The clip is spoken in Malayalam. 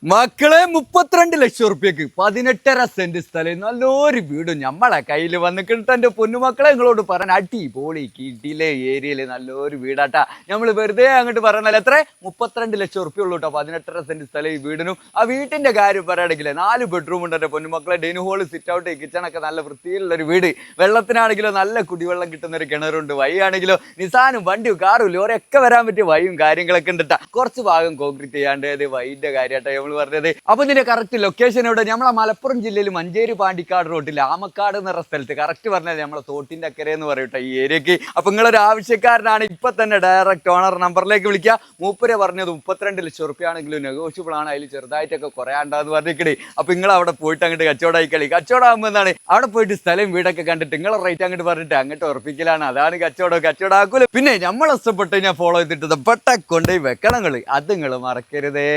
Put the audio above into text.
മക്കളെ 32 ലക്ഷം റുപ്യക്ക് 18.5 സെന്റ് സ്ഥലം നല്ലൊരു വീടും നമ്മളെ കയ്യിൽ വന്നിട്ട് എന്റെ പൊന്നുമക്കളെ നിങ്ങളോട് പറയാൻ അടിപൊളി കിട്ടിയിലെ ഏരിയയില് നല്ലൊരു വീടാട്ടാ. നമ്മൾ വെറുതെ അങ്ങോട്ട് പറഞ്ഞാൽ എത്ര 32 ലക്ഷം റുപ്യ ഉള്ളൂ കേട്ടോ. 18.5 സെന്റ് സ്ഥലം ഈ വീടിനും. ആ വീട്ടിന്റെ കാര്യം പറയുകയാണെങ്കിൽ 4 ബെഡ്റൂം ഉണ്ട് എന്റെ പൊന്നുമക്കളെ. ഡൈനിങ് ഹോള്, സിറ്റ് ഔട്ട്, കിച്ചണൊക്കെ നല്ല വൃത്തിയിലുള്ള ഒരു വീട്. വെള്ളത്തിനാണെങ്കിലോ നല്ല കുടിവെള്ളം കിട്ടുന്ന ഒരു കിണറുണ്ട്. വഴിയാണെങ്കിലോ നിസാനും വണ്ടിയും കാറും ലോറിയൊക്കെ വരാൻ പറ്റിയ വഴിയും കാര്യങ്ങളൊക്കെ ഉണ്ട് കേട്ടാ. കുറച്ച് ഭാഗം കോൺക്രീറ്റ് ചെയ്യാണ്ട് വൈൻ്റെ കാര്യമായിട്ടാ പറഞ്ഞത്. അപ്പൊ ഇതിന്റെ കറക്റ്റ് ലൊക്കേഷൻ എവിടെ? നമ്മളെ മലപ്പുറം ജില്ലയിൽ മഞ്ചേരി പാണ്ടിക്കാട് റോഡിൽ ആമക്കാട് എന്ന് പറഞ്ഞ സ്ഥലത്ത്. കറക്റ്റ് പറഞ്ഞാൽ നമ്മളെ തോട്ടിന്റെ അക്കരെ എന്ന് പറയട്ടെ ഈ ഏരിയക്ക്. അപ്പൊ നിങ്ങളൊരു ആവശ്യക്കാരനാണ് ഇപ്പൊ തന്നെ ഡയറക്റ്റ് ഓണർ നമ്പറിലേക്ക് വിളിക്കുക. മൂപ്പരെ പറഞ്ഞത് 32 ലക്ഷം റുപ്യ ആണെങ്കിലും നെഗോഷ്യബിൾ ആണ്, അതിൽ ചെറുതായിട്ടൊക്കെ കുറയാണ്ടാന്ന് പറഞ്ഞിക്കണേ. അപ്പൊ നിങ്ങൾ അവിടെ പോയിട്ട് അങ്ങോട്ട് കച്ചവടമായി കളി. കച്ചവടമാകുമ്പോൾ എന്താണ്, അവിടെ പോയിട്ട് സ്ഥലം വീടൊക്കെ കണ്ടിട്ട് നിങ്ങളെ റേറ്റ് അങ്ങോട്ട് പറഞ്ഞിട്ട് അങ്ങോട്ട് ഉറപ്പിക്കലാണ്. അതാണ് കച്ചവടം. കച്ചവടം ആക്കൂല. പിന്നെ നമ്മൾ ഇഷ്ടപ്പെട്ട് ഞാൻ ഫോളോ ചെയ്തിട്ട് പെട്ട കൊണ്ടുപോയി വെക്കണങ്ങൾ. അത് നിങ്ങൾ മറക്കരുതേ.